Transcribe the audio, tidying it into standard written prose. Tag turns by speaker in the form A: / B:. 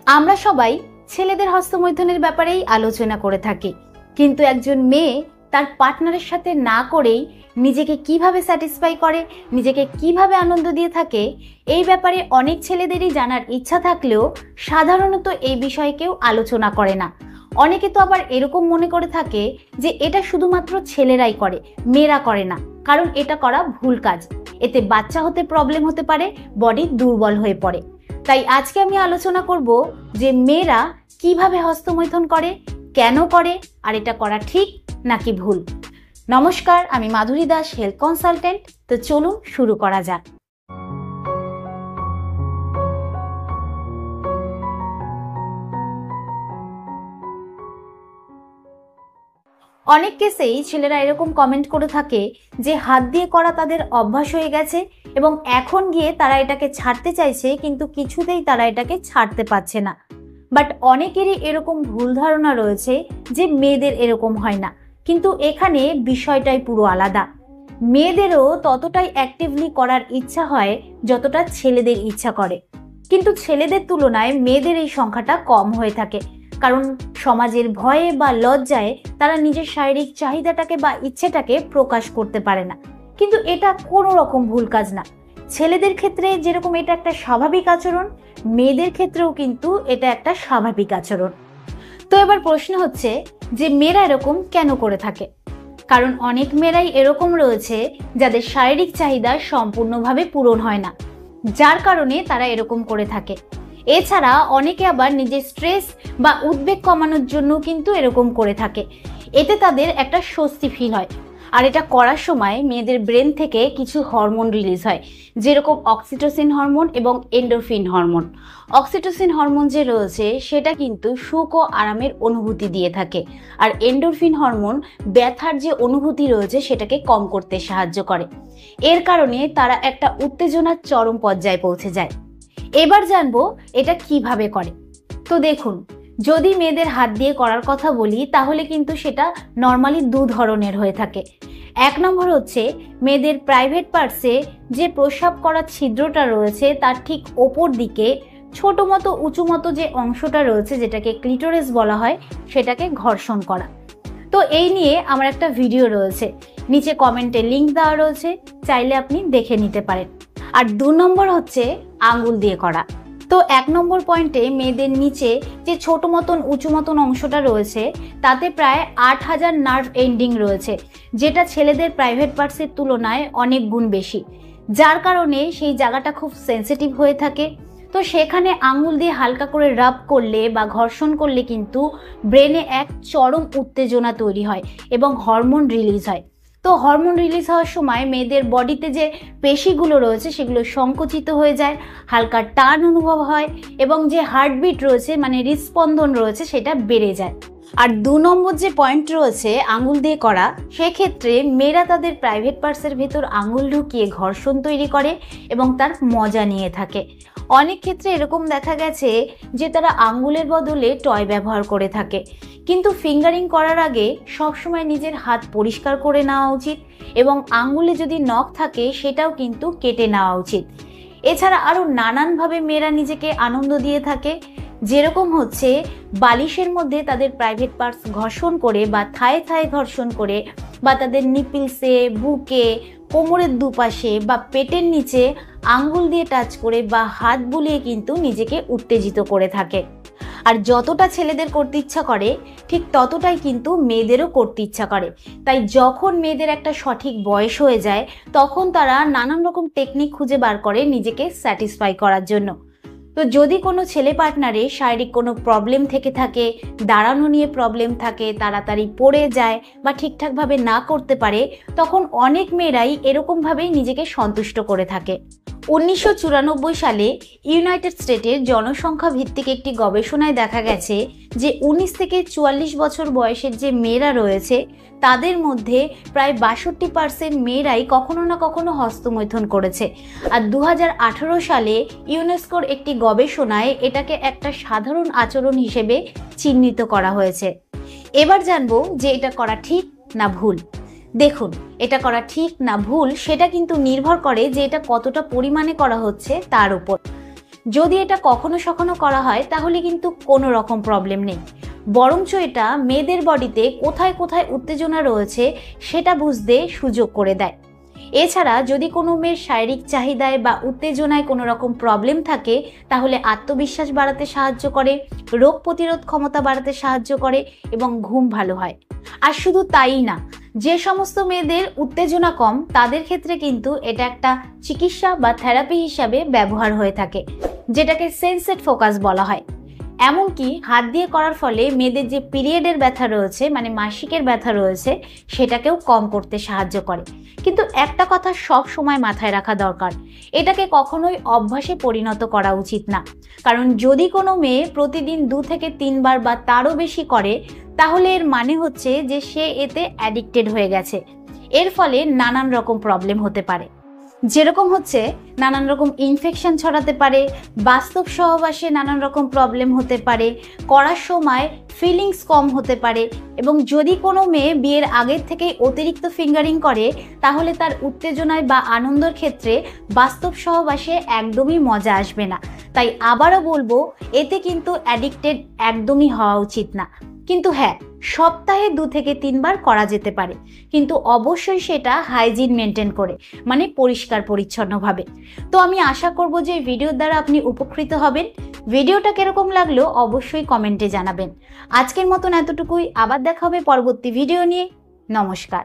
A: আমরা সবাই ছেলেদের হস্তমৈথুনের ব্যাপারেই আলোচনা করে থাকি, কিন্তু একজন মেয়ে তার পার্টনারের সাথে না করেই নিজেকে কিভাবে স্যাটিসফাই করে, নিজেকে কিভাবে আনন্দ দিয়ে থাকে, এই ব্যাপারে অনেক ছেলেদেরই জানার ইচ্ছা থাকলেও সাধারণত এই বিষয়ে কেউ আলোচনা করে না। অনেকে তো আবার এরকম মনে করে থাকে যে এটা শুধুমাত্র ছেলেরাই করে, মেয়েরা করে না, কারণ এটা করা ভুল কাজ, এতে বাচ্চা হতে প্রবলেম হতে পারে, বডি দুর্বল হয়ে পড়ে। তাই আজকে আমি আলোচনা করব যে মেয়েরা কিভাবে হস্তমৈথুন করে, কেন করে, আর এটা করা ঠিক নাকি ভুল। নমস্কার, আমি মাধুরী দাস, হেলথ কনসালটেন্ট। তো চলুন শুরু করা যাক। অনেক কেসেই ছেলেরা এরকম কমেন্ট করে থাকে যে হাত দিয়ে করা তাদের অভ্যাস হয়ে গেছে এবং এখন গিয়ে তারা এটাকে ছাড়তে চাইছে, কিন্তু কিছুতেই তারা এটাকে ছাড়তে পারছে না। বাট অনেকেরই এরকম ভুল ধারণা রয়েছে যে মেয়েদের এরকম হয় না, কিন্তু এখানে বিষয়টাই পুরো আলাদা। মেয়েদেরও ততটাই অ্যাক্টিভলি করার ইচ্ছা হয় যতটা ছেলেদের ইচ্ছা করে, কিন্তু ছেলেদের তুলনায় মেয়েদের এই সংখ্যাটা কম হয়ে থাকে, কারণ সমাজের ভয়ে বা লজ্জায় তারা নিজের শারীরিক চাহিদাটাকে বা ইচ্ছেটাকে প্রকাশ করতে পারে না। কিন্তু এটা কোনো রকম ভুল কাজ না। ছেলেদের ক্ষেত্রে যেরকম এটা একটা স্বাভাবিক আচরণ, মেয়েদের ক্ষেত্রেও কিন্তু এটা একটা স্বাভাবিক আচরণ। তো এবার প্রশ্ন হচ্ছে যে মেয়েরা এরকম কেন করে থাকে? কারণ অনেক মেয়েরাই এরকম রয়েছে যাদের শারীরিক চাহিদা সম্পূর্ণভাবে পূরণ হয় না, যার কারণে তারা এরকম করে থাকে। এছাড়া অনেকে আবার নিজের স্ট্রেস বা উদ্বেগ কমানোর জন্য কিন্তু এরকম করে থাকে। এতে তাদের একটা স্বস্তি ফিল হয়, আর এটা করার সময় মেয়েদের ব্রেন থেকে কিছু হরমোন রিলিজ হয়, যেরকম অক্সিটোসিন হরমোন এবং এন্ডোরফিন হরমোন। অক্সিটোসিন হরমোন যে রয়েছে সেটা কিন্তু সুখ ও আরামের অনুভূতি দিয়ে থাকে, আর এন্ডোরফিন হরমোন ব্যথার যে অনুভূতি রয়েছে সেটাকে কম করতে সাহায্য করে। এর কারণে তারা একটা উত্তেজনার চরম পর্যায়ে পৌঁছে যায়। এবার জানবো এটা কিভাবে করে। তো দেখুন, যদি মেয়েদের হাত দিয়ে করার কথা বলি তাহলে কিন্তু সেটা নর্মালি দু ধরনের হয়ে থাকে। এক নম্বর হচ্ছে মেয়েদের প্রাইভেট পার্টসে যে প্রস্রাব করার ছিদ্রটা রয়েছে তার ঠিক ওপর দিকে ছোট মতো উঁচু মতো যে অংশটা রয়েছে, যেটাকে ক্লিটোরিস বলা হয়, সেটাকে ঘর্ষণ করা। তো এই নিয়ে আমার একটা ভিডিও রয়েছে, নিচে কমেন্টে লিংক দেওয়া রয়েছে, চাইলে আপনি দেখে নিতে পারেন। আর 2 নম্বর হচ্ছে আঙ্গুল দিয়ে করা। তো 1 নম্বর পয়েন্টে মেয়েদের নিচে যে ছোট মতন উঁচু মতন অংশটা রয়েছে তাতে প্রায় 8000 নার্ভ এন্ডিং রয়েছে, যেটা ছেলেদের প্রাইভেট পার্টসের তুলনায় অনেক গুণ বেশি, যার কারণে সেই জায়গাটা খুব সেন্সিটিভ হয়ে থাকে। তো সেখানে আঙ্গুল দিয়ে হালকা করে রাব করলে বা ঘর্ষণ করলে কিন্তু ব্রেনে এক চরম উত্তেজনা তৈরি হয় এবং হরমোন রিলিজ হয়। তো হরমোন রিলিজ হওয়ার সময় মেয়েদের বডিতে যে পেশিগুলো রয়েছে সেগুলো সংকুচিত হয়ে যায়, হালকা টান অনুভব হয় এবং যে হার্টবিট রয়েছে মানে হৃদস্পন্দন রয়েছে সেটা বেড়ে যায়। আর 2 নম্বর যে পয়েন্ট রয়েছে আঙ্গুল দিয়ে করা, সেক্ষেত্রে মেয়েরা তাদের প্রাইভেট পার্টসের ভেতর আঙ্গুল ঢুকিয়ে ঘর্ষণ তৈরি করে এবং তার মজা নিয়ে থাকে। অনেক ক্ষেত্রে এরকম দেখা গেছে যে তারা আঙ্গুলের বদলে টয় ব্যবহার করে থাকে, কিন্তু ফিঙ্গারিং করার আগে সবসময় নিজের হাত পরিষ্কার করে নেওয়া উচিত এবং আঙ্গুলে যদি নখ থাকে সেটাও কিন্তু কেটে নেওয়া উচিত। এছাড়া আরও নানানভাবে মেয়েরা নিজেকে আনন্দ দিয়ে থাকে, যেরকম হচ্ছে বালিশের মধ্যে তাদের প্রাইভেট পার্টস ঘর্ষণ করে বা থায়ে থায়ে ঘর্ষণ করে, বা তাদের নিপিলসে, বুকে, কোমরের দুপাশে বা পেটের নিচে আঙ্গুল দিয়ে টাচ করে বা হাত বুলিয়ে কিন্তু নিজেকে উত্তেজিত করে থাকে। আর যতটা ছেলেদের করতে ইচ্ছা করে ঠিক ততটাই কিন্তু মেয়েদেরও করতে ইচ্ছা করে। তাই যখন মেয়েদের একটা সঠিক বয়স হয়ে যায় তখন তারা নানান রকম টেকনিক খুঁজে বার করে নিজেকে স্যাটিসফাই করার জন্য। তো যদি কোনো ছেলে পার্টনারে শারীরিক কোনো প্রবলেম থেকে থাকে, দাঁড়ানো নিয়ে প্রবলেম থাকে, তাড়াতাড়ি পড়ে যায় বা ঠিকঠাকভাবে না করতে পারে, তখন অনেক মেয়েরাই এরকমভাবেই নিজেকে সন্তুষ্ট করে থাকে। 1994 সালে ইউনাইটেড স্টেটের জনসংখ্যা ভিত্তিক একটি গবেষণায় দেখা গেছে যে 19 থেকে 44 বছর বয়সের যে মেয়েরা রয়েছে তাদের মধ্যে প্রায় 62% মেয়েরাই কখনো না কখনো হস্তমৈথুন করেছে। আর 2018 সালে ইউনেস্কোর একটি গবেষণায় এটাকে একটা সাধারণ আচরণ হিসেবে চিহ্নিত করা হয়েছে। এবার জানবো যে এটা করা ঠিক না ভুল। দেখুন, এটা করা ঠিক না ভুল সেটা কিন্তু নির্ভর করে যে এটা কতটা পরিমাণে করা হচ্ছে তার উপর। যদি এটা কখনো সখনো করা হয় তাহলে কিন্তু কোনো রকম প্রবলেম নেই, বরঞ্চ এটা মেয়েদের বডিতে কোথায় কোথায় উত্তেজনা রয়েছে সেটা বুঝতে সুযোগ করে দেয়। এছাড়া যদি কোনো মেয়ের শারীরিক চাহিদায় বা উত্তেজনায় কোনো রকম প্রবলেম থাকে তাহলে আত্মবিশ্বাস বাড়াতে সাহায্য করে, রোগ প্রতিরোধ ক্ষমতা বাড়াতে সাহায্য করে এবং ঘুম ভালো হয়। আর শুধু তাই না, যে সমস্ত মেয়েদের উত্তেজনা কম তাদের ক্ষেত্রে কিন্তু এটা একটা চিকিৎসা বা থেরাপি হিসাবে ব্যবহার হয়ে থাকে, যেটাকে সেন্সেড ফোকাস বলা হয়। এমনকি হাত দিয়ে করার ফলে মেয়েদের যে পিরিয়ডের ব্যথা রয়েছে, মানে মাসিকের ব্যথা রয়েছে, সেটাকেও কম করতে সাহায্য করে। কিন্তু একটা কথা সব সময় মাথায় রাখা দরকার, এটাকে কখনোই অভ্যাসে পরিণত করা উচিত না। কারণ যদি কোনো মেয়ে প্রতিদিন 2 থেকে 3 বার বা তারও বেশি করে তাহলে এর মানে হচ্ছে যে সে এতে অ্যাডিক্টেড হয়ে গেছে। এর ফলে নানান রকম প্রবলেম হতে পারে, যেরকম হচ্ছে নানান রকম ইনফেকশন ছড়াতে পারে, বাস্তব সহবাসে নানান রকম প্রবলেম হতে পারে, করার সময় ফিলিংস কম হতে পারে, এবং যদি কোনো মেয়ে বিয়ের আগের থেকেই অতিরিক্ত ফিঙ্গারিং করে তাহলে তার উত্তেজনায় বা আনন্দের ক্ষেত্রে বাস্তব সহবাসে একদমই মজা আসবে না। তাই আবারও বলবো, এতে কিন্তু অ্যাডিক্টেড একদমই হওয়া উচিত না। কিন্তু হ্যাঁ, সপ্তাহে 2 থেকে 3 বার করা যেতে পারে, কিন্তু অবশ্যই সেটা হাইজিন মেনটেন করে, মানে পরিষ্কার পরিচ্ছন্নভাবে। তো আমি আশা করব যে ভিডিওর দ্বারা আপনি উপকৃত হবেন। ভিডিওটা কিরকম লাগলো অবশ্যই কমেন্টে জানাবেন। আজকের মতন এতটুকুই, আবার দেখা হবে পরবর্তী ভিডিও নিয়ে। নমস্কার।